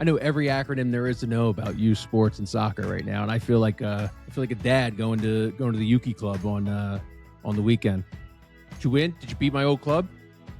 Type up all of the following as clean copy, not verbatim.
I know every acronym there is to know about youth sports and soccer right now, and I feel like a dad going to the Yuki Club on the weekend. Did you win? Did you beat my old club?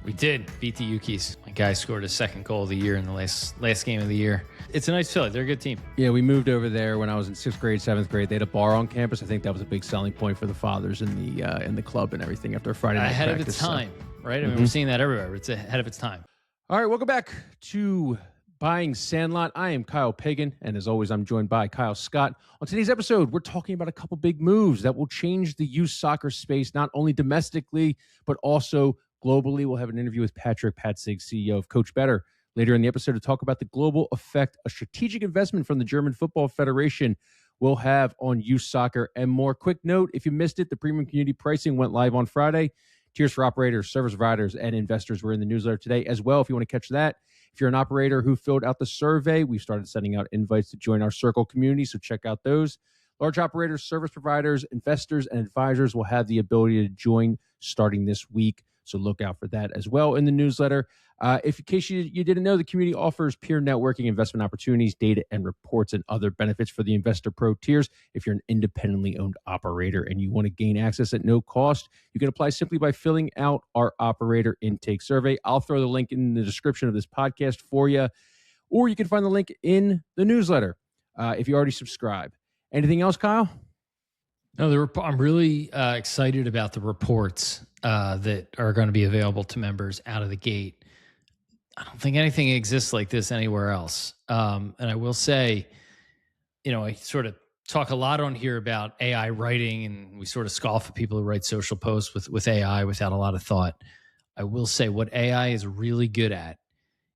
We did beat the Yukis. My guy scored his second goal of the year in the last game of the year. It's a nice Philly. They're a good team. Yeah, we moved over there when I was in 6th grade, 7th grade. They had a bar on campus. I think that was a big selling point for the fathers in the club and everything after Friday night ahead practice. Of its time, right? I mean, we're seeing that everywhere. It's ahead of its time. All right, welcome back to Buying Sandlot. I am Kyle Pagan, and as always, I'm joined by Kyle Scott. On today's episode, we're talking about a couple big moves that will change the youth soccer space, not only domestically, but also globally. We'll have an interview with Patrick Patzig, CEO of Coachbetter, later in the episode to talk about the global effect a strategic investment from the German Football Federation will have on youth soccer and more. Quick note, if you missed it, the premium community pricing went live on Friday. Tiers for operators, service providers, and investors were in the newsletter today as well. If you want to catch that, if you're an operator who filled out the survey, we started sending out invites to join our Circle community, so check out those. Large operators, service providers, investors, and advisors will have the ability to join starting this week, so look out for that as well in the newsletter. In case you didn't know, the community offers peer networking, investment opportunities, data and reports, and other benefits for the Investor Pro tiers. If you're an independently owned operator and you want to gain access at no cost, you can apply simply by filling out our operator intake survey. I'll throw the link in the description of this podcast for you, or you can find the link in the newsletter if you already subscribe. Anything else, Kyle? No, I'm really excited about the reports that are going to be available to members out of the gate. I don't think anything exists like this anywhere else. And I will say, I sort of talk a lot on here about AI writing, and we sort of scoff at people who write social posts with AI without a lot of thought. I will say what AI is really good at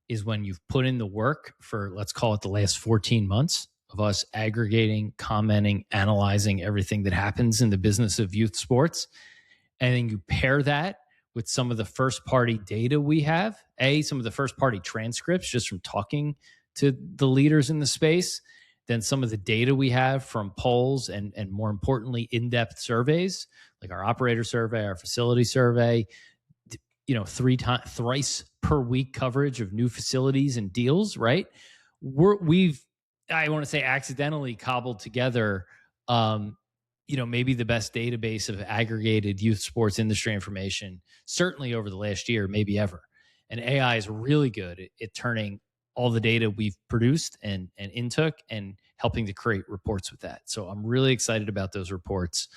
is when you've put in the work for, let's call it the last 14 months of us aggregating, commenting, analyzing everything that happens in the business of youth sports. And then you pair that with some of the first-party data we have, some of the first-party transcripts just from talking to the leaders in the space, then some of the data we have from polls and more importantly, in-depth surveys, like our operator survey, our facility survey, thrice per week coverage of new facilities and deals, right? I want to say accidentally cobbled together maybe the best database of aggregated youth sports industry information, certainly over the last year, maybe ever. And AI is really good at turning all the data we've produced and intook and helping to create reports with that. So I'm really excited about those reports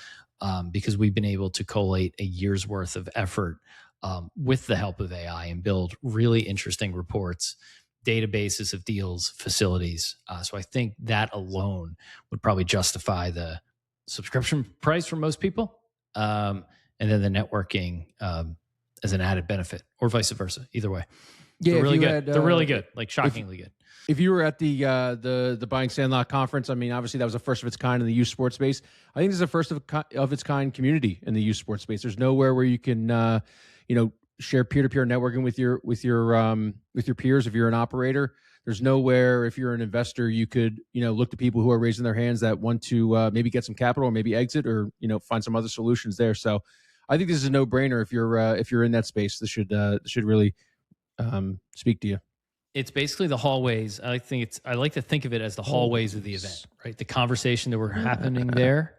because we've been able to collate a year's worth of effort with the help of AI and build really interesting reports, databases of deals, facilities. So I think that alone would probably justify the subscription price for most people, and then the networking as an added benefit, or vice versa. Either way, yeah, they're really good. They're really good, like shockingly good. If you were at the Buying Sandlot conference, I mean, obviously that was the first of its kind in the youth sports space. I think this is the first of its kind community in the youth sports space. There's nowhere where you can share peer-to-peer networking with your peers if you're an operator. There's nowhere, if you're an investor, you could, look to people who are raising their hands that want to maybe get some capital or maybe exit or, find some other solutions there. So I think this is a no-brainer if you're in that space. This should really speak to you. It's basically the hallways. I like to think of it as the hallways of the event, right? The conversation that were happening there.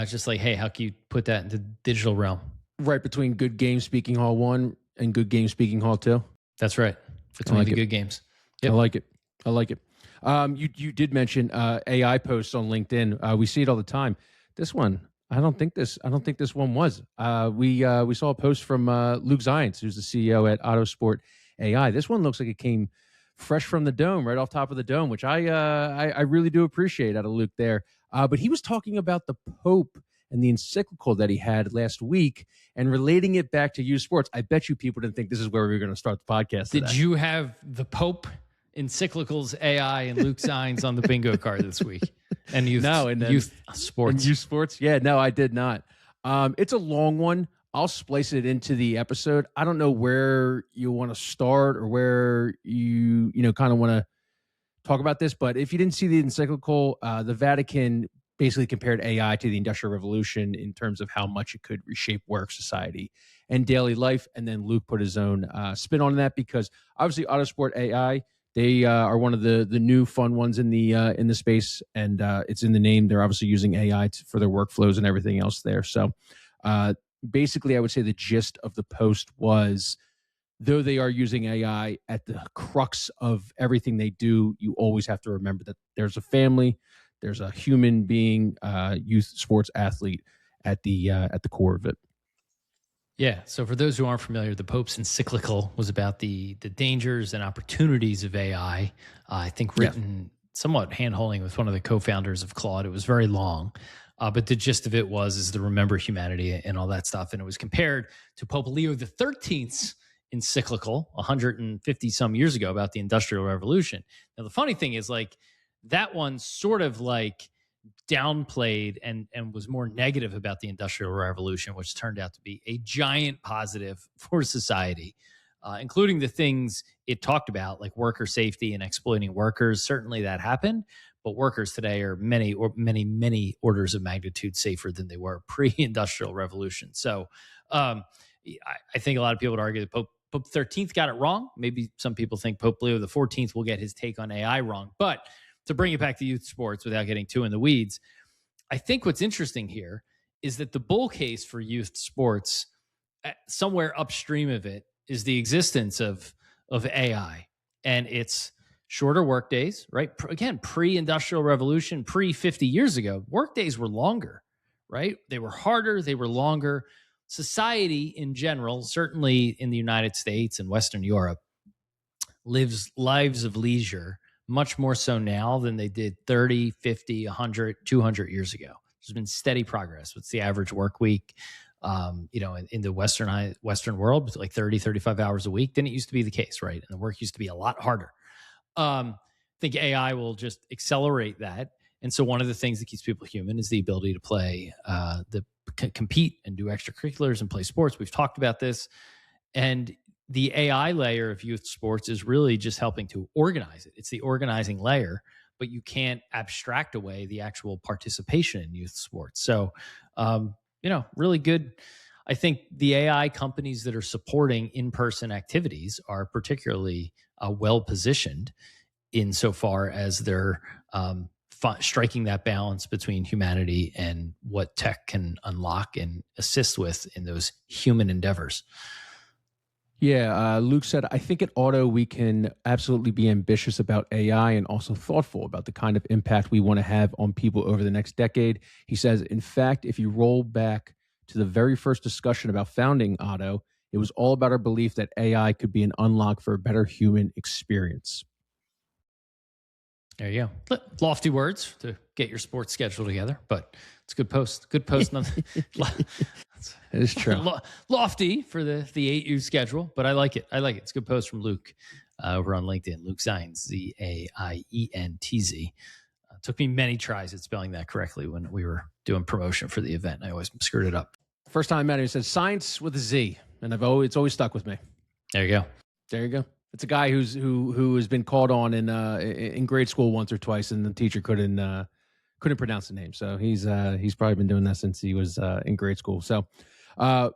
Just like, hey, how can you put that into digital realm? Right between Good Game Speaking Hall 1 and Good Game Speaking Hall 2. That's right. Between the good games. Yep. I like it. You did mention AI posts on LinkedIn. We see it all the time. This one, I don't think this one was. We saw a post from Luke Zients, who's the CEO at Autosport AI. This one looks like it came fresh from the dome, right off top of the dome, which I really do appreciate out of Luke there. But he was talking about the Pope and the encyclical that he had last week and relating it back to youth sports. I bet you people didn't think this is where we were going to start the podcast today. Did you have the Pope, encyclicals, AI, and Luke Zients on the bingo card this week? And youth sports. And youth sports? Yeah, no, I did not. It's a long one. I'll splice it into the episode. I don't know where you want to start or where you kind of want to talk about this, but if you didn't see the encyclical, the Vatican basically compared AI to the Industrial Revolution in terms of how much it could reshape work, society, and daily life. And then Luke put his own spin on that because obviously Autosport AI, They are one of the new fun ones in the space, and it's in the name. They're obviously using AI for their workflows and everything else there. So basically, I would say the gist of the post was, though they are using AI at the crux of everything they do, you always have to remember that there's a family, there's a human being, youth sports athlete at the core of it. Yeah. So for those who aren't familiar, the Pope's encyclical was about the dangers and opportunities of AI. I think written somewhat hand-holding with one of the co-founders of Claude. It was very long, but the gist of it is to remember humanity and all that stuff. And it was compared to Pope Leo the 13th's encyclical 150 some years ago about the Industrial Revolution. Now, the funny thing is, like, that one sort of like downplayed and was more negative about the Industrial Revolution, which turned out to be a giant positive for society, including the things it talked about, like worker safety and exploiting workers. Certainly that happened, but workers today are many orders of magnitude safer than they were pre-Industrial Revolution. So I think a lot of people would argue that Pope 13th got it wrong. Maybe some people think Pope Leo the 14th will get his take on AI wrong. But to bring it back to youth sports without getting too in the weeds, I think what's interesting here is that the bull case for youth sports, somewhere upstream of it, is the existence of AI, and it's shorter work days, right? Again, pre-Industrial Revolution, 50 years ago, work days were longer, right? They were harder, they were longer. Society in general, certainly in the United States and Western Europe, lives lives of leisure much more so now than they did 30, 50, 100, 200 years ago. There's been steady progress. What's the average work week? In the Western world, like 30, 35 hours a week. Didn't it used to be the case, right? And the work used to be a lot harder. I think AI will just accelerate that. And so one of the things that keeps people human is the ability to play, compete and do extracurriculars and play sports. We've talked about this. And the AI layer of youth sports is really just helping to organize it. It's the organizing layer, but you can't abstract away the actual participation in youth sports. So, really good. I think the AI companies that are supporting in-person activities are particularly well-positioned insofar as they're striking that balance between humanity and what tech can unlock and assist with in those human endeavors. Yeah, Luke said, I think at Auto, we can absolutely be ambitious about AI and also thoughtful about the kind of impact we want to have on people over the next decade. He says, in fact, if you roll back to the very first discussion about founding Auto, it was all about our belief that AI could be an unlock for a better human experience. There you go. Lofty words to get your sports schedule together, but it's a good post. Good post. It is true. Lofty for the 8U schedule, but I like it. It's a good post from Luke over on LinkedIn. Luke Zients, Zaientz. Took me many tries at spelling that correctly when we were doing promotion for the event. I always screwed it up. First time I met him, he said science with a Z, and it's always stuck with me. There you go. It's a guy who has been called on in grade school once or twice, and the teacher couldn't pronounce the name. So he's probably been doing that since he was in grade school. So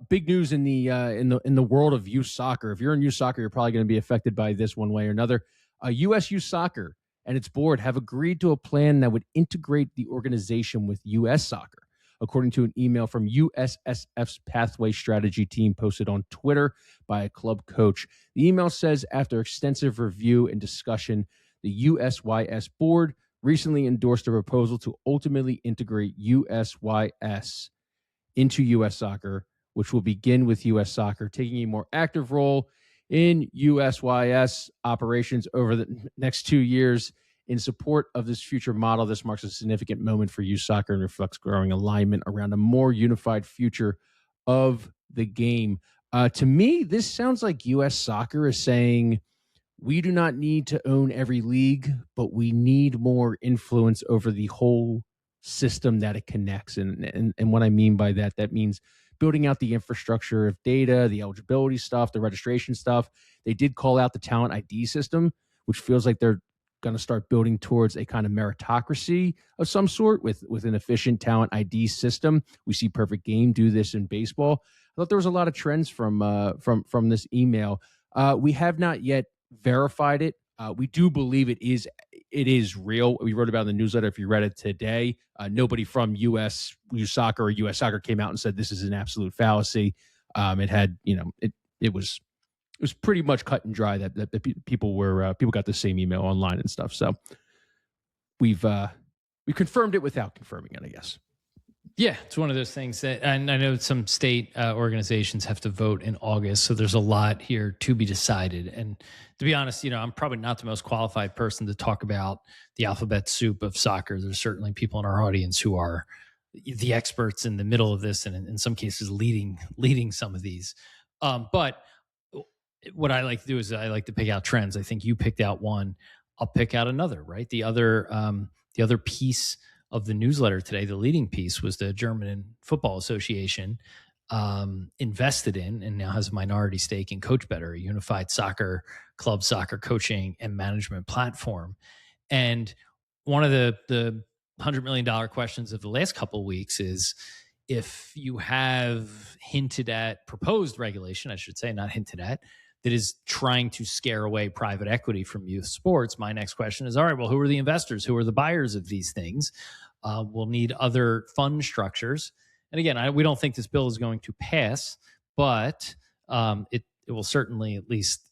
big news in the world of youth soccer. If you're in youth soccer, you're probably going to be affected by this one way or another. U.S. Youth Soccer and its board have agreed to a plan that would integrate the organization with U.S. Soccer, according to an email from USSF's Pathway Strategy team posted on Twitter by a club coach. The email says, after extensive review and discussion, the USYS board recently endorsed a proposal to ultimately integrate USYS into U.S. Soccer, which will begin with U.S. Soccer taking a more active role in USYS operations over the next 2 years. In support of this future model, this marks a significant moment for youth soccer and reflects growing alignment around a more unified future of the game. To me, this sounds like U.S. Soccer is saying, we do not need to own every league, but we need more influence over the whole system that it connects. And what I mean by that means building out the infrastructure of data, the eligibility stuff, the registration stuff. They did call out the talent ID system, which feels like they're going to start building towards a kind of meritocracy of some sort with an efficient talent ID system. We see Perfect Game do this in baseball. I thought there was a lot of trends from this email. We have not yet verified it. We do believe it is real. We wrote about it in the newsletter. If you read it today, nobody from U.S. Youth Soccer or U.S. Soccer came out and said this is an absolute fallacy. It had, it was pretty much cut and dry that people got the same email online and stuff. So we confirmed it without confirming it, I guess. Yeah, it's one of those things that, and I know some state organizations have to vote in August, so there's a lot here to be decided. And to be honest, I'm probably not the most qualified person to talk about the alphabet soup of soccer. There's certainly people in our audience who are the experts in the middle of this, and in some cases leading some of these. But what I like to do is I like to pick out trends. I think you picked out one. I'll pick out another. Right, the other piece of the newsletter today, the leading piece, was the German Football Association invested in and now has a minority stake in Coachbetter, a unified soccer club, soccer coaching and management platform. And one of the $100 million questions of the last couple of weeks is, if you have proposed regulation, I should say, not hinted at, that is trying to scare away private equity from youth sports, my next question is, all right, well, who are the investors? Who are the buyers of these things? We'll need other fund structures. And again, we don't think this bill is going to pass, but it will certainly at least,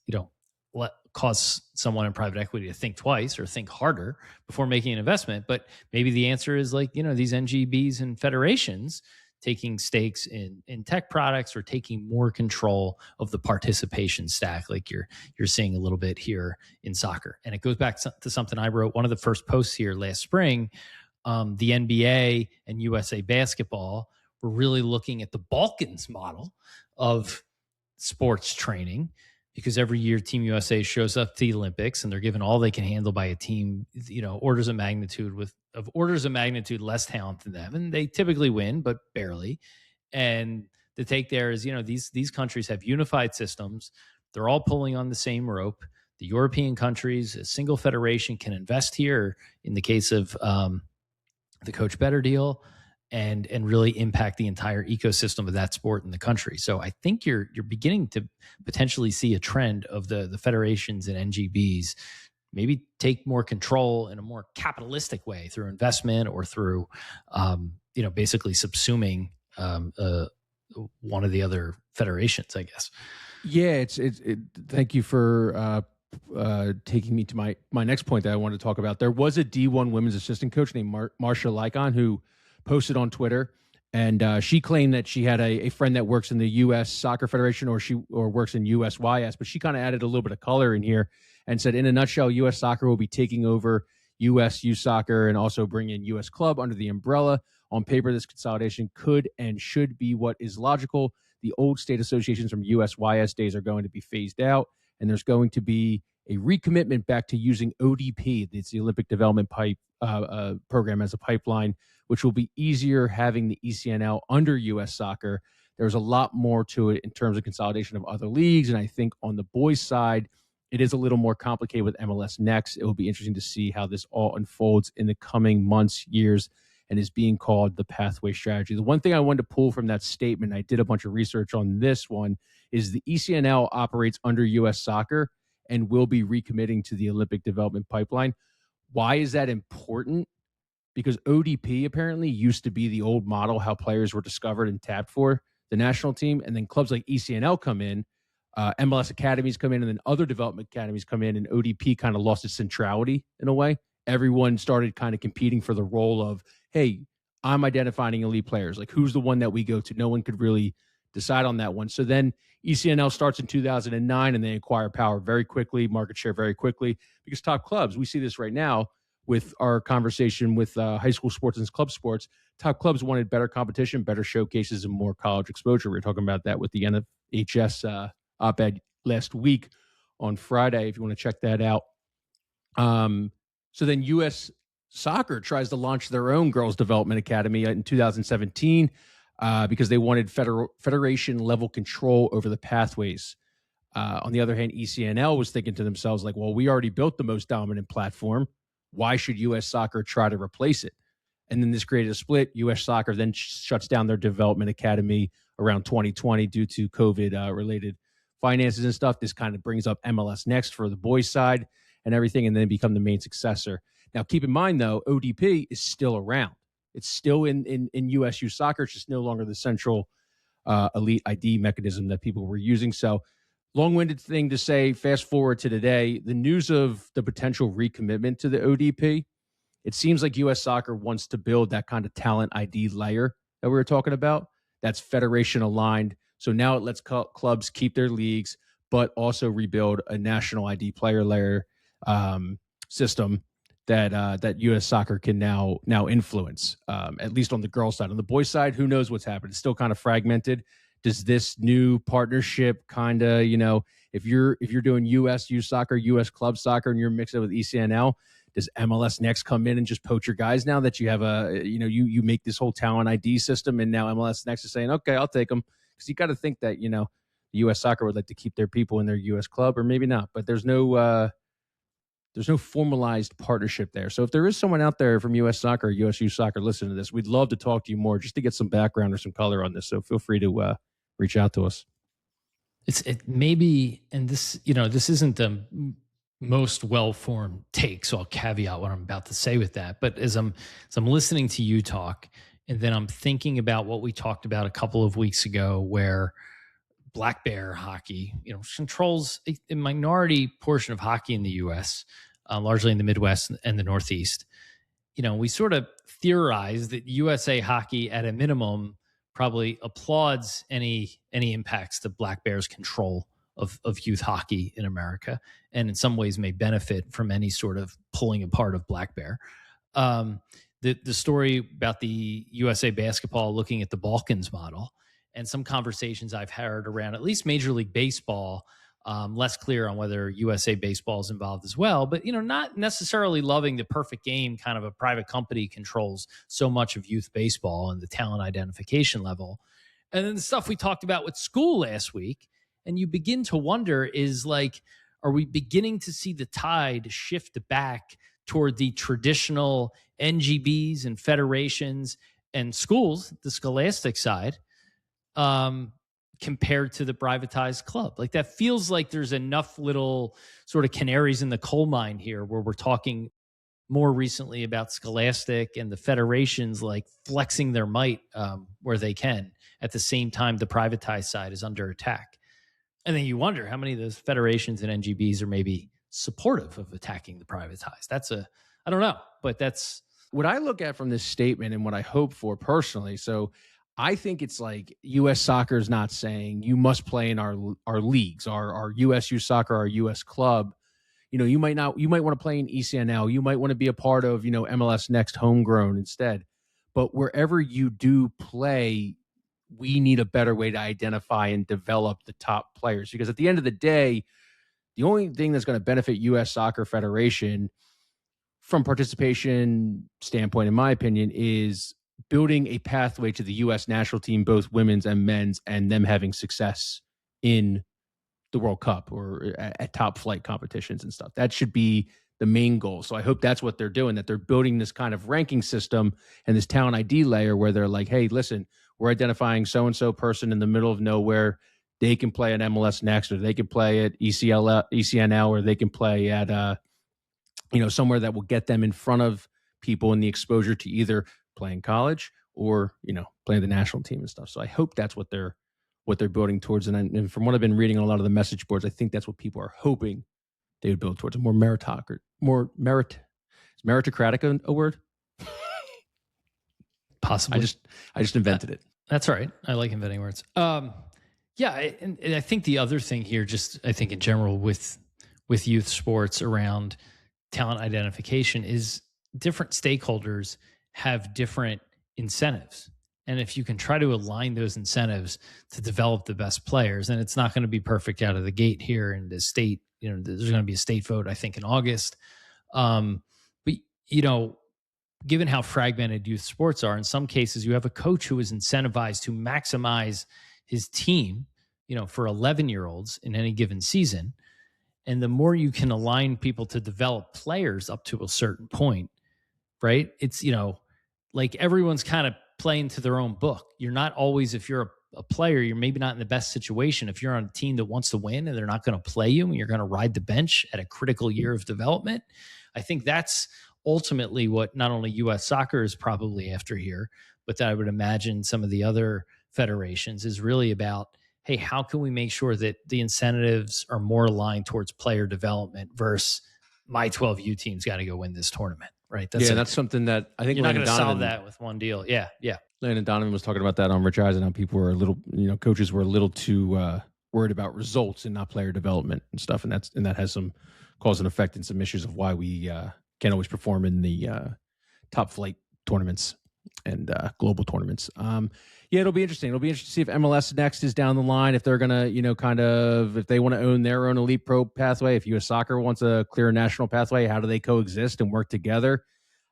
cause someone in private equity to think twice or think harder before making an investment. But maybe the answer is these NGBs and federations taking stakes in tech products or taking more control of the participation stack, like you're seeing a little bit here in soccer. And it goes back to something I wrote, one of the first posts here last spring. The NBA and USA Basketball were really looking at the Balkans model of sports training, because every year Team USA shows up to the Olympics and they're given all they can handle by a team, orders of magnitude less talent than them. And they typically win, but barely. And the take there is, these countries have unified systems. They're all pulling on the same rope. The European countries, a single federation, can invest here in the case of the Coachbetter deal and really impact the entire ecosystem of that sport in the country. So I think you're beginning to potentially see a trend of the federations and NGBs maybe take more control in a more capitalistic way through investment or through, basically subsuming one of the other federations, I guess. Yeah, thank you for taking me to my next point that I wanted to talk about. There was a D1 women's assistant coach named Marcia Lycon who posted on Twitter, and she claimed that she had a friend that works in the U.S. Soccer Federation or works in USYS, but she kind of added a little bit of color in here and said, in a nutshell, U.S. Soccer will be taking over U.S. Youth Soccer and also bringing U.S. Club under the umbrella. On paper, this consolidation could and should be what is logical. The old state associations from USYS days are going to be phased out, and there's going to be a recommitment back to using ODP, it's the Olympic Development Program, as a pipeline, which will be easier having the ECNL under U.S. Soccer. There's a lot more to it in terms of consolidation of other leagues, and I think on the boys' side, it is a little more complicated with MLS Next. It will be interesting to see how this all unfolds in the coming months, years, and is being called the pathway strategy. The one thing I wanted to pull from that statement, I did a bunch of research on this one, is the ECNL operates under U.S. Soccer and will be recommitting to the Olympic Development Pipeline. Why is that important? Because ODP apparently used to be the old model, how players were discovered and tapped for the national team, and then clubs like ECNL come in, MLS academies come in, and then other development academies come in, and ODP kind of lost its centrality in a way. Everyone started kind of competing for the role of, hey, I'm identifying elite players. Like, who's the one that we go to? No one could really decide on that one. So then ECNL starts in 2009, and they acquire power very quickly, market share very quickly, because top clubs, we see this right now with our conversation with high school sports and club sports, top clubs wanted better competition, better showcases, and more college exposure. We were talking about that with the NFHS op-ed last week on Friday, if you want to check that out. So then U.S. Soccer tries to launch their own girls development academy in 2017 because they wanted federation level control over the pathways. On the other hand, ECNL was thinking to themselves, like, well, we already built the most dominant platform. Why should U.S. Soccer try to replace it? And then this created a split. U.S. Soccer then shuts down their development academy around 2020 due to COVID related finances and stuff. This kind of brings up MLS Next for the boys side. and everything, and then become the main successor. Now, keep in mind, though, ODP is still around. It's still in USU soccer. It's just no longer the central elite ID mechanism that people were using. So, long-winded thing to say, fast forward to today, the news of the potential recommitment to the ODP, it seems like U.S. Soccer wants to build that kind of talent ID layer that we were talking about. That's federation aligned. So now it lets clubs keep their leagues, but also rebuild a national ID player layer system that U.S. Soccer can now influence, at least on the girls' side. On the boys' side, who knows what's happened? It's still kind of fragmented. Does this new partnership kind of, if you're doing U.S. youth soccer, U.S. club soccer, and you're mixing it with ECNL, does MLS Next come in and just poach your guys now that you have you make this whole talent ID system, and now MLS Next is saying, okay, I'll take them? Because you got to think that, the U.S. Soccer would like to keep their people in their U.S. club, or maybe not. But there's no formalized partnership there. So if there is someone out there from U.S. Soccer or USU Soccer listening to this, we'd love to talk to you more just to get some background or some color on this. So feel free to reach out to us. It maybe, and this, this isn't the most well-formed take, so I'll caveat what I'm about to say with that. But as I'm listening to you talk, and then I'm thinking about what we talked about a couple of weeks ago, where Black Bear hockey, controls a minority portion of hockey in the U.S., largely in the Midwest and the Northeast. We sort of theorize that USA Hockey, at a minimum, probably applauds any impacts to Black Bear's control of youth hockey in America, and in some ways may benefit from any sort of pulling apart of Black Bear. The story about the USA Basketball looking at the Balkans model, and some conversations I've heard around at least Major League Baseball, less clear on whether USA Baseball is involved as well, but not necessarily loving the perfect game kind of a private company controls so much of youth baseball and the talent identification level. And then the stuff we talked about with school last week, and you begin to wonder, is like, are we beginning to see the tide shift back toward the traditional NGBs and federations and schools, the scholastic side, compared to the privatized club? Like, that feels like there's enough little sort of canaries in the coal mine here, where we're talking more recently about scholastic and the federations like flexing their might where they can, at the same time the privatized side is under attack. And then you wonder how many of those federations and NGBs are maybe supportive of attacking the privatized. I don't know, but that's what I look at from this statement and what I hope for personally. So I think it's like U.S. Soccer is not saying you must play in our leagues, our USU Soccer, our U.S. club. You might want to play in ECNL. You might want to be a part of, MLS Next Homegrown instead. But wherever you do play, we need a better way to identify and develop the top players. Because at the end of the day, the only thing that's going to benefit U.S. Soccer Federation from participation standpoint, in my opinion, is building a pathway to the U.S. national team, both women's and men's, and them having success in the World Cup or at top flight competitions and stuff. That should be the main goal. So I hope that's what they're doing, that they're building this kind of ranking system and this talent ID layer where they're like, hey, listen, we're identifying so-and-so person in the middle of nowhere. They can play at MLS Next, or they can play at ECNL, or they can play at, somewhere that will get them in front of people and the exposure to either playing college or, playing the national team and stuff. So I hope that's what they're building towards. And from what I've been reading on a lot of the message boards, I think that's what people are hoping they would build towards, a more is meritocratic a word? Possibly. I just invented it. That's all right. I like inventing words. Yeah. And I think the other thing here, I think in general with youth sports around talent identification, is different stakeholders have different incentives. And if you can try to align those incentives to develop the best players, and it's not going to be perfect out of the gate here in the state, there's going to be a state vote, I think, in August. But, given how fragmented youth sports are, in some cases, you have a coach who is incentivized to maximize his team, for 11-year-olds in any given season. And the more you can align people to develop players up to a certain point, right? It's, like everyone's kind of playing to their own book. You're not always, if you're a a player, you're maybe not in the best situation. If you're on a team that wants to win and they're not going to play you and you're going to ride the bench at a critical year of development, I think that's ultimately what not only U.S. soccer is probably after here, but that I would imagine some of the other federations is really about, hey, how can we make sure that the incentives are more aligned towards player development versus my 12U team's got to go win this tournament, right? That's something that I think you're not going to Donovan, solve that with one deal. Yeah. Landon Donovan was talking about that on Rich Eisen, how people were a little, coaches were a little too worried about results and not player development and stuff, and that has some cause and effect and some issues of why we can't always perform in the top flight tournaments and global tournaments. It'll be interesting. It'll be interesting to see if MLS Next is down the line, if they're gonna, if they want to own their own elite pro pathway. If U.S. Soccer wants a clear national pathway, how do they coexist and work together?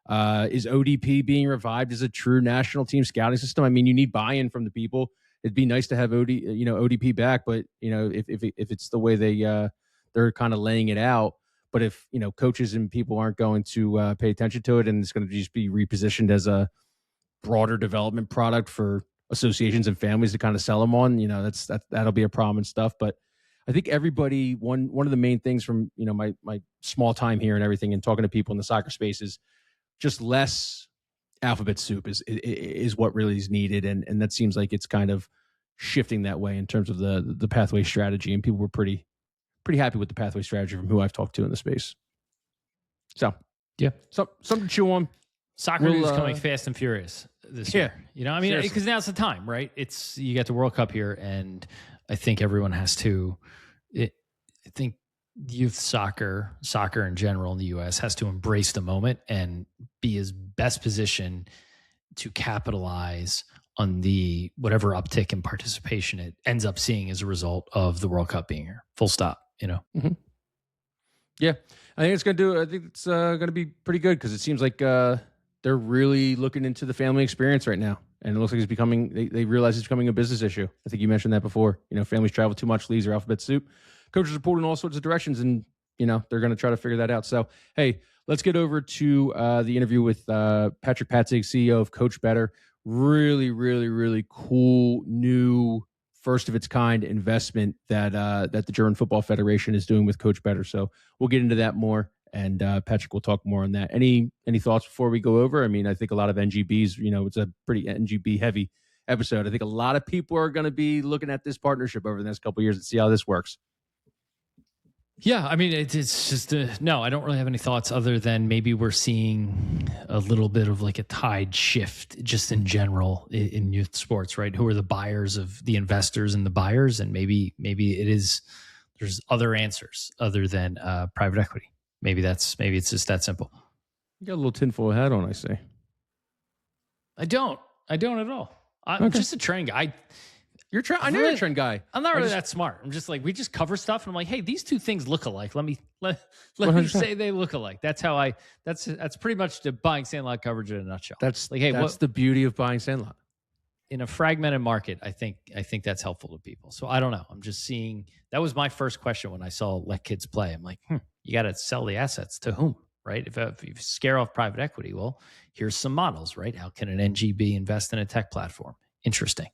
Is ODP being revived as a true national team scouting system? I mean, you need buy-in from the people. It'd be nice to have ODP back, but if it's the way they're kind of laying it out. But if coaches and people aren't going to pay attention to it, and it's going to just be repositioned as a broader development product for associations and families to kind of sell them on, that'll be a problem and stuff. But I think everybody, one of the main things from my small time here and everything, and talking to people in the soccer space, is just less alphabet soup is what really is needed, and that seems like it's kind of shifting that way in terms of the pathway strategy, and people were pretty happy with the pathway strategy from who I've talked to in the space. So yeah, something to chew on. Soccer is coming fast and furious this year. Because now's the time, right? You got the World Cup here, and I think everyone has to. I think youth soccer in general in the U.S. has to embrace the moment and be as best positioned to capitalize on the whatever uptick in participation it ends up seeing as a result of the World Cup being here. Full stop. Mm-hmm. Yeah, I think it's going to be pretty good, because it seems like they're really looking into the family experience right now, and it looks like it's becoming. They realize it's becoming a business issue. I think you mentioned that before. Families travel too much, leaves are alphabet soup. Coaches are pulled in all sorts of directions, and they're going to try to figure that out. So, hey, let's get over to the interview with Patrick Patzig, CEO of Coachbetter. Really, really, really cool new first of its kind investment that the German Football Federation is doing with Coachbetter. So we'll get into that more, and Patrick will talk more on that. Any thoughts before we go over? I mean, I think a lot of NGBs, it's a pretty NGB heavy episode. I think a lot of people are going to be looking at this partnership over the next couple of years and see how this works. Yeah, I mean, it's just no, I don't really have any thoughts other than maybe we're seeing a little bit of like a tide shift just in general in youth sports, right? Who are the buyers of the investors and the buyers, and maybe there's other answers other than private equity. Maybe it's just that simple. You got a little tinfoil hat on, I see. I don't at all. I'm just a trend guy. I know you're a trend guy. I'm not really that smart. I'm just like, we just cover stuff, and I'm like, hey, these two things look alike. Let me say they look alike. That's pretty much the buying Sandlot coverage in a nutshell. That's like, hey, that's the beauty of buying Sandlot. In a fragmented market, I think that's helpful to people. So I don't know. I'm just seeing, that was my first question when I saw Let Kids Play. I'm like, you got to sell the assets to whom, right? If you scare off private equity, well, here's some models, right? How can an NGB invest in a tech platform? Interesting.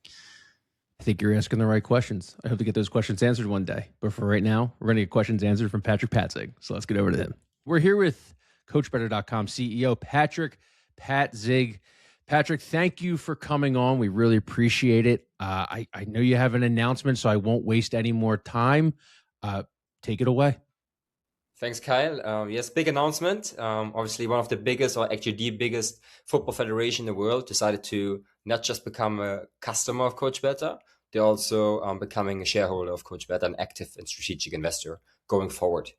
I think you're asking the right questions. I hope to get those questions answered one day. But for right now, we're going to get questions answered from Patrick Patzig. So let's get over to him. We're here with Coachbetter.com CEO Patrick Patzig. Patrick, thank you for coming on. We really appreciate it. I know you have an announcement, so I won't waste any more time. Take it away. Thanks, Kyle. Yes, big announcement. Obviously, one of the biggest, or actually the biggest football federation in the world decided to not just become a customer of Coachbetter, they're also becoming a shareholder of Coachbetter, an active and strategic investor going forward.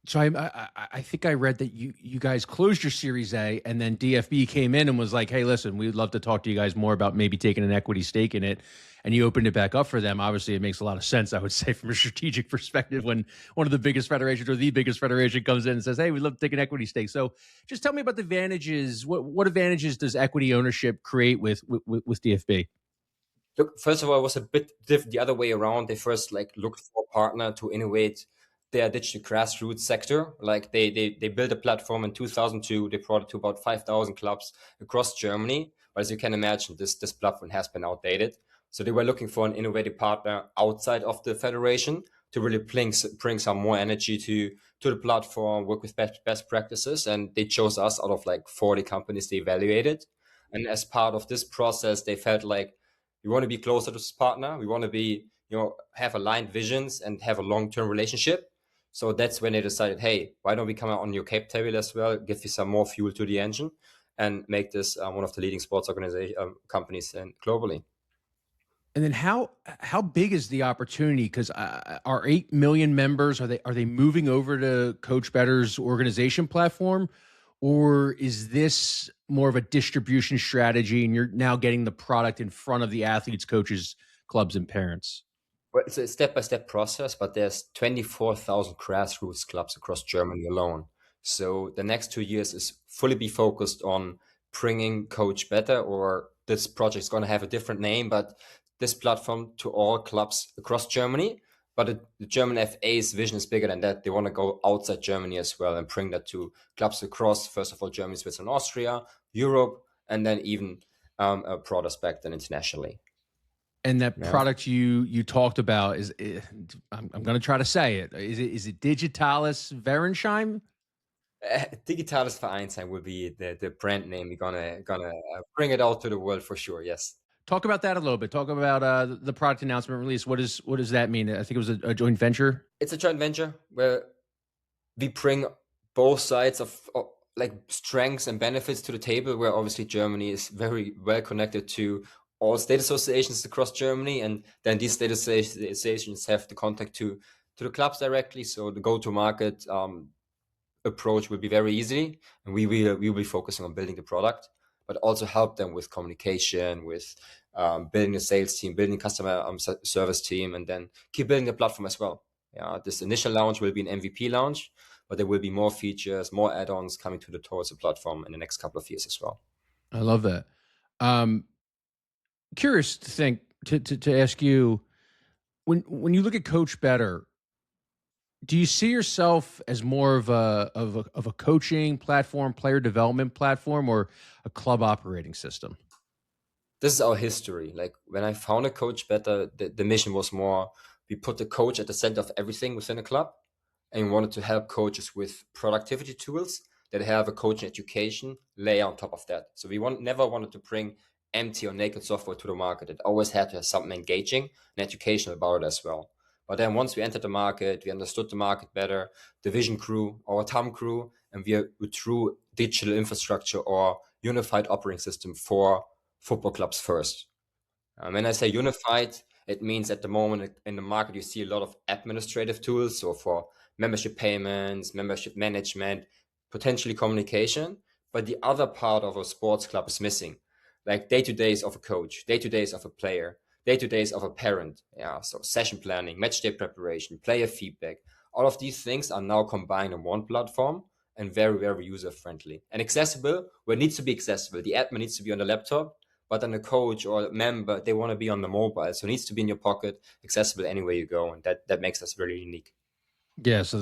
So I think I read that you guys closed your Series A, and then DFB came in and was like, hey, listen, we'd love to talk to you guys more about maybe taking an equity stake in it. And you opened it back up for them. Obviously, it makes a lot of sense, I would say, from a strategic perspective, when one of the biggest federations or the biggest federation comes in and says, hey, we'd love to take an equity stake. So just tell me about the advantages. What advantages does equity ownership create with DFB? Look, first of all, it was a bit the other way around. They first looked for a partner to innovate their digital grassroots sector. Like they built a platform in 2002. They brought it to about 5,000 clubs across Germany. But as you can imagine, this platform has been outdated. So they were looking for an innovative partner outside of the federation to really bring some more energy to the platform, work with best practices. And they chose us out of like 40 companies they evaluated. And as part of this process, they felt like we want to be closer to this partner. We want to be, have aligned visions and have a long-term relationship. So that's when they decided, hey, why don't we come out on your cap table as well, give you some more fuel to the engine, and make this one of the leading sports organization companies and globally. And then how big is the opportunity? Because our 8 million members, are they moving over to Coachbetter's organization platform, or is this more of a distribution strategy and you're now getting the product in front of the athletes, coaches, clubs, and parents? Well, it's a step-by-step process, but there's 24,000 grassroots clubs across Germany alone. So the next 2 years is fully be focused on bringing Coachbetter, or this project is going to have a different name, but this platform to all clubs across Germany. But the German FA's vision is bigger than that. They want to go outside Germany as well and bring that to clubs across, first of all, Germany, Switzerland, Austria, Europe, and then even a broader spectrum internationally. And that product you talked about is, I'm going to try to say it. Is it Digitalis Verensheim? Digitales Vereinsheim will be the brand name. We're gonna bring it out to the world for sure. Yes. Talk about that a little bit. Talk about the product announcement release. What does that mean? I think it was a joint venture. It's a joint venture where we bring both sides of like strengths and benefits to the table. Where obviously Germany is very well connected to all state associations across Germany, and then these state associations have the contact to the clubs directly. So the go-to-market approach will be very easy, and we will be focusing on building the product, but also help them with communication, with building a sales team, building customer service team, and then keep building the platform as well. Yeah, this initial launch will be an MVP launch, but there will be more features, more add-ons coming towards the platform in the next couple of years as well. I love that. Curious to ask you, when you look at Coachbetter, do you see yourself as more of a coaching platform, player development platform, or a club operating system? This is our history. Like when I founded Coachbetter, the mission was more, we put the coach at the center of everything within a club, and we wanted to help coaches with productivity tools that have a coaching education layer on top of that. So we never wanted to bring empty or naked software to the market. It always had to have something engaging and educational about it as well. But then once we entered the market, we understood the market better, the vision grew, our TAM grew, and we are a true digital infrastructure or unified operating system for football clubs first. When I say unified, it means at the moment in the market, you see a lot of administrative tools. So for membership payments, membership management, potentially communication. But the other part of a sports club is missing, like day-to-days of a coach, day-to-days of a player, day-to-days of a parent. Yeah, so session planning, match day preparation, player feedback. All of these things are now combined on one platform and very, very user-friendly and accessible where it needs to be accessible. The admin needs to be on the laptop, but then a coach or a member, they want to be on the mobile. So it needs to be in your pocket, accessible anywhere you go. And that makes us very unique. Yeah, so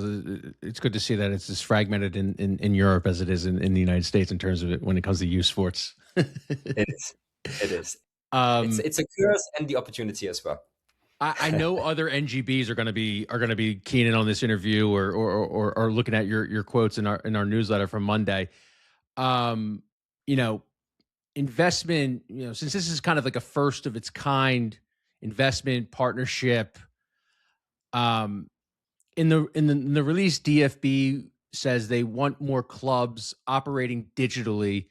it's good to see that it's as fragmented in Europe as it is in the United States in terms of it when it comes to youth sports. It is. It's a curse and the opportunity as well. I know other NGBs are going to be keen in on this interview or looking at your quotes in our newsletter from Monday. Investment, since this is kind of like a first of its kind investment partnership, in the release, DFB says they want more clubs operating digitally.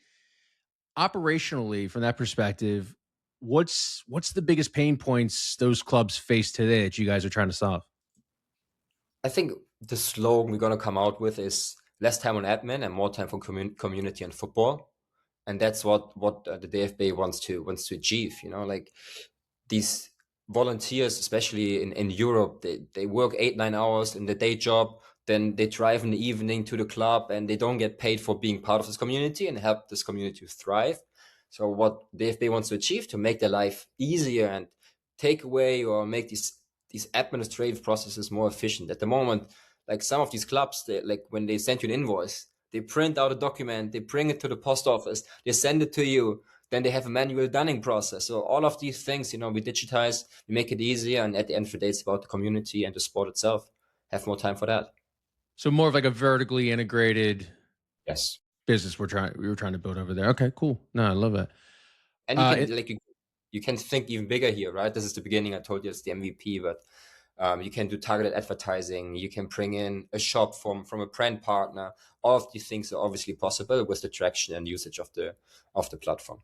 Operationally, from that perspective, what's the biggest pain points those clubs face today that you guys are trying to solve? I think the slogan we're going to come out with is less time on admin and more time for community and football. And that's what the DFB wants to achieve. Like these volunteers, especially in Europe, they work 8-9 hours in the day job, then they drive in the evening to the club, and they don't get paid for being part of this community and help this community to thrive. So what DFB wants to achieve to make their life easier and take away or make these administrative processes more efficient. At the moment, like some of these clubs, like when they send you an invoice, they print out a document, they bring it to the post office, they send it to you. then they have a manual dunning process. So all of these things, we digitize, we make it easier, and at the end of the day, it's about the community and the sport itself. Have more time for that. So more of like a vertically integrated Yes. business we were trying to build over there. Okay, cool. No, I love that. And you can think even bigger here, right? This is the beginning. I told you it's the MVP, but you can do targeted advertising. You can bring in a shop from a brand partner. All of these things are obviously possible with the traction and usage of the platform.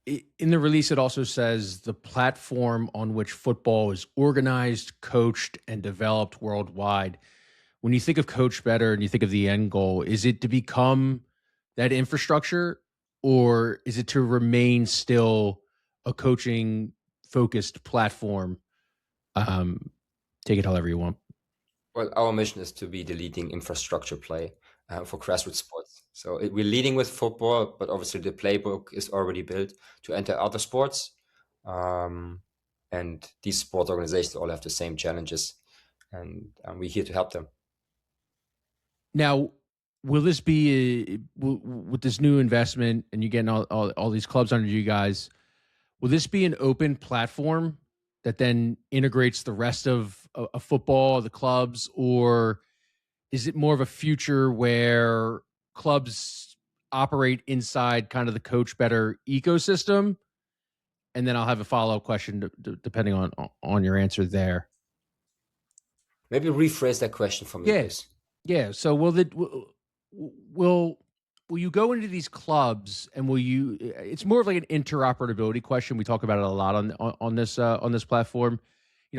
In the release, it also says the platform on which football is organized, coached, and developed worldwide. When you think of Coachbetter and you think of the end goal, is it to become that infrastructure, or is it to remain still a coaching focused platform? Take it however you want. Well, our mission is to be the leading infrastructure play for grassroots sports. So we're leading with football, but obviously the playbook is already built to enter other sports. And these sports organizations all have the same challenges, and we're here to help them. Now, will this be with this new investment and you getting all these clubs under you guys? Will this be an open platform that then integrates the rest of football, the clubs, or is it more of a future where clubs operate inside kind of the Coachbetter ecosystem? And then I'll have a follow-up question depending on your answer there. Maybe rephrase that question for me, please. Yeah. So will you go into these clubs and will you? It's more of like an interoperability question. We talk about it a lot on this platform.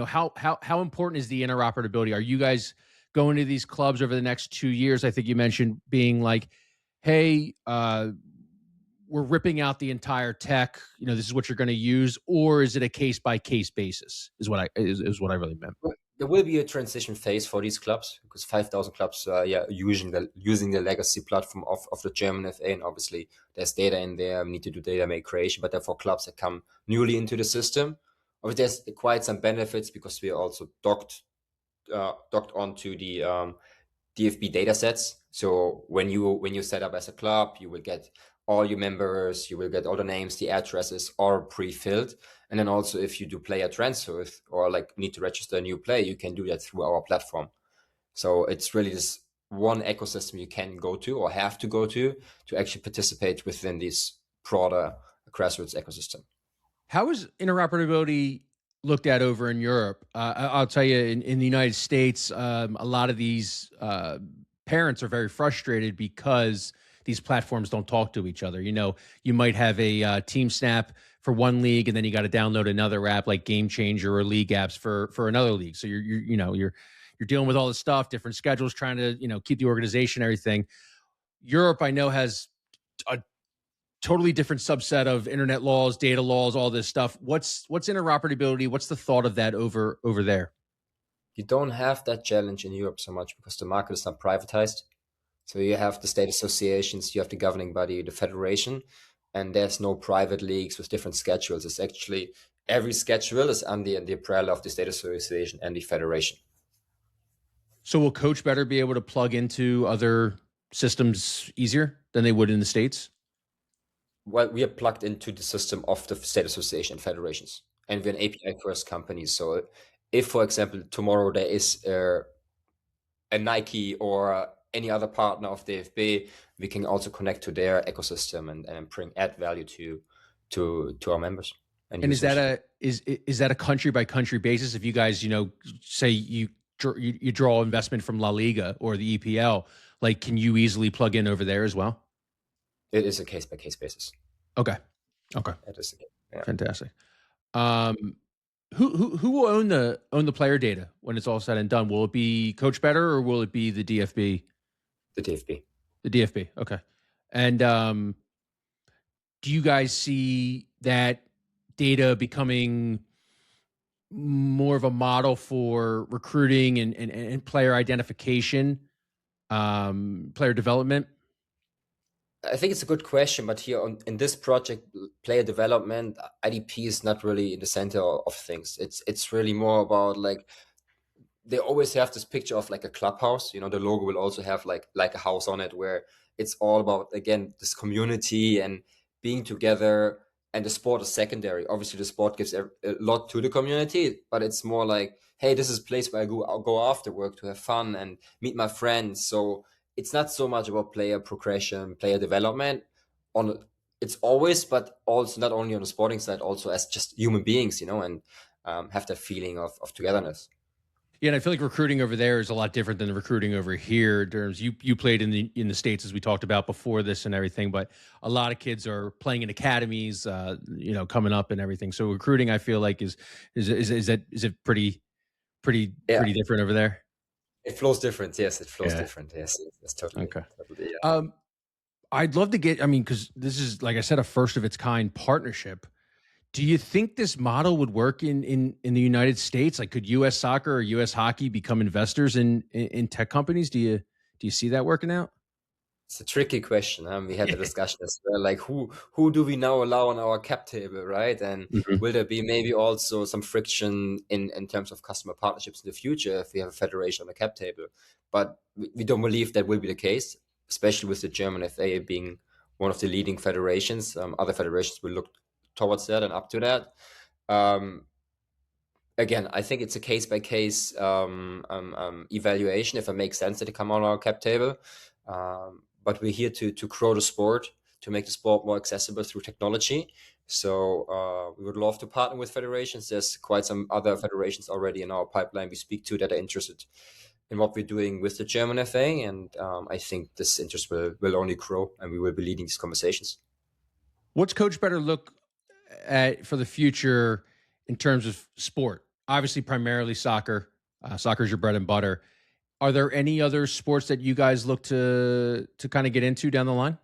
How important is the interoperability? Are you guys going to these clubs over the next 2 years? I think you mentioned being like, hey, we're ripping out the entire tech. This is what you're going to use, or is it a case by case basis? Is what I really meant. There will be a transition phase for these clubs because 5,000 clubs using the legacy platform of the German FA, and obviously there's data in there. We need to do data migration, but therefore clubs that come newly into the system, obviously there's quite some benefits because we are also docked onto the DFB data sets. So when you set up as a club, you will get all your members, you will get all the names, the addresses are pre-filled. And then also if you do player transfers or need to register a new player, you can do that through our platform. So it's really this one ecosystem you can go to or have to go to actually participate within this broader grassroots ecosystem. How is interoperability looked at over in Europe? I'll tell you, in the United States, a lot of these parents are very frustrated because these platforms don't talk to each other. You might have a team snap for one league, and then you got to download another app like Game Changer or League Apps for another league. So you're dealing with all this stuff, different schedules, trying to keep the organization, everything. Europe, I know, has a totally different subset of internet laws, data laws, all this stuff. What's interoperability? What's the thought of that over there? You don't have that challenge in Europe so much because the market is not privatized. So you have the state associations, you have the governing body, the federation, and there's no private leagues with different schedules. It's actually every schedule is under the umbrella of the state association and the federation. So will Coachbetter be able to plug into other systems easier than they would in the States? Well, we are plugged into the system of the state association and federations, and we're an API first company. So if, for example, tomorrow there is a Nike or any other partner of DFB, we can also connect to their ecosystem and add value to our members. And is that a country by country basis? If you guys, say you draw investment from La Liga or the EPL, can you easily plug in over there as well? It is a case by case basis. Okay. It is fantastic. Who will own the player data when it's all said and done? Will it be Coachbetter or will it be the DFB? The DFB. The DFB. Okay. And do you guys see that data becoming more of a model for recruiting and player identification, player development? I think it's a good question, but here in this project, player development, IDP is not really in the center of things. It's really more about they always have this picture of a clubhouse. The logo will also have like a house on it where it's all about, again, this community and being together, and the sport is secondary. Obviously, the sport gives a lot to the community, but it's more like, hey, this is a place where I'll go after work to have fun and meet my friends. So it's not so much about player progression, player development. It's always, but also not only on the sporting side, also as just human beings, and have that feeling of togetherness. Yeah, and I feel like recruiting over there is a lot different than the recruiting over here. In terms, you played in the States, as we talked about before this and everything, but a lot of kids are playing in academies, coming up and everything. So recruiting, I feel like is it pretty different over there? It flows different. Yes, it flows Yeah. different. Yes, it's totally. Okay. Totally, yeah. I'd love to get. I mean, because this is, like I said, a first of its kind partnership. Do you think this model would work in the United States? Like, could U.S. soccer or U.S. hockey become investors in tech companies? Do you see that working out? It's a tricky question. We had the discussion as well. Like, who do we now allow on our cap table, right? And will there be maybe also some friction in terms of customer partnerships in the future if we have a federation on the cap table? But we don't believe that will be the case, especially with the German FA being one of the leading federations. Other federations will look towards that and up to that. Again, I think it's a case by case evaluation if it makes sense that they come on our cap table. But we're here to grow the sport, to make the sport more accessible through technology. So we would love to partner with federations. There's quite some other federations already in our pipeline we speak to that are interested in what we're doing with the German FA. And I think this interest will only grow, and we will be leading these conversations. What's Coachbetter look at for the future in terms of sport? Obviously, primarily soccer. Soccer is your bread and butter. Are there any other sports that you guys look to kind of get into down the line?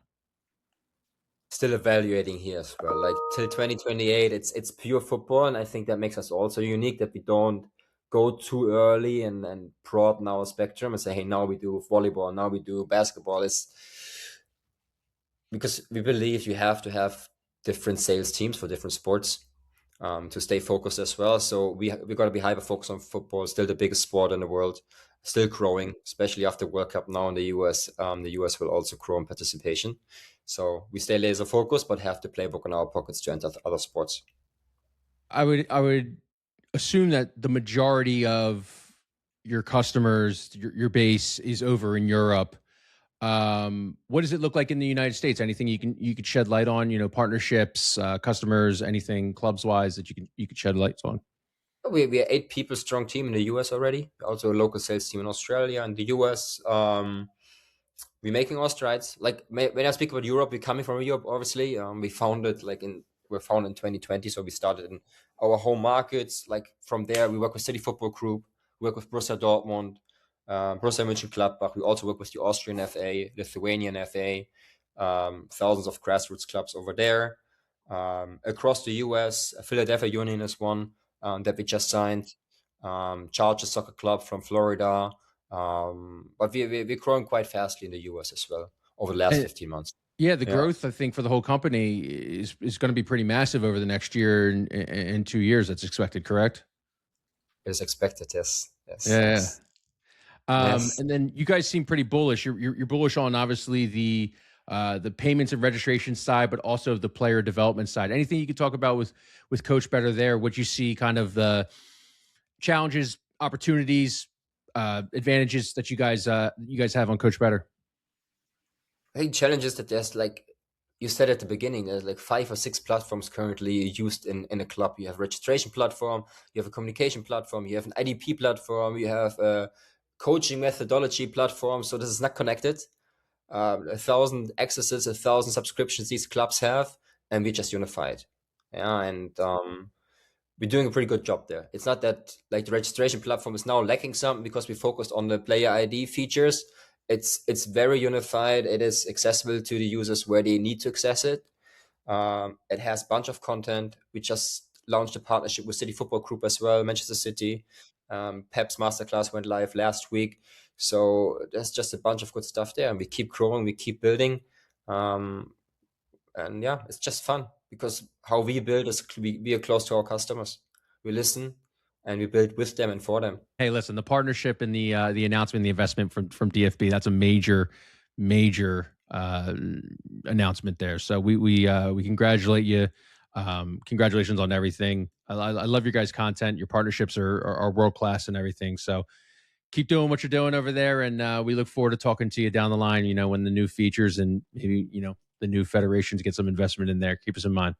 Still evaluating here as well. Like till 2028, it's pure football, and I think that makes us also unique that we don't go too early and broaden our spectrum and say, hey, now we do volleyball, now we do basketball. It's because we believe you have to have different sales teams for different sports to stay focused as well. So we got to be hyper focused on football. Still the biggest sport in the world, still growing, especially after World Cup now in the US. The US will also grow in participation. So we stay laser focused, but have the playbook in our pockets to enter other sports. I would assume that the majority of your customers, your base, is over in Europe. What does it look like in the United States? Anything you could shed light on? Partnerships, customers, anything clubs wise that you could shed lights on? We are 8 people strong team in the US already. Also a local sales team in Australia and the US. We're making our strides. Like when I speak about Europe, we're coming from Europe. Obviously, we're founded in 2020, so we started in our home markets. Like from there, we work with City Football Group, we work with Borussia Dortmund, Borussia Mönchengladbach. We also work with the Austrian FA, Lithuanian FA, thousands of grassroots clubs over there. Across the US, Philadelphia Union is one that we just signed. Chargers Soccer Club from Florida. But we're growing quite fastly in the US as well over the last 15 months. Yeah, the growth, I think, for the whole company is going to be pretty massive over the next year and 2 years. That's expected, correct? It is expected, yes. Yes. Yes. And then you guys seem pretty bullish. You're bullish on obviously the payments and registration side, but also the player development side. Anything you could talk about with Coachbetter there? What you see, kind of the challenges, opportunities, advantages that you guys have on Coachbetter? I think challenges that there's, like you said at the beginning, there's like 5 or 6 platforms currently used in a club. You have a registration platform, you have a communication platform, you have an IDP platform, you have a coaching methodology platform. So this is not connected. 1,000 accesses, 1,000 subscriptions these clubs have, and we just unified. Yeah, and we're doing a pretty good job there. It's not that like the registration platform is now lacking something because we focused on the player ID features. It's very unified. It is accessible to the users where they need to access it. It has a bunch of content. We just launched a partnership with City Football Group as well, Manchester City. Pep's masterclass went live last week. So there's just a bunch of good stuff there, and we keep growing, we keep building. And yeah, it's just fun because how we build is we are close to our customers. We listen and we build with them and for them. Hey, listen, the partnership and the announcement, the investment from DFB, that's a major announcement there. So we congratulate you. Congratulations on everything. I love your guys' content. Your partnerships are world class and everything. So keep doing what you're doing over there, and we look forward to talking to you down the line. When the new features and maybe the new federations get some investment in there. Keep us in mind.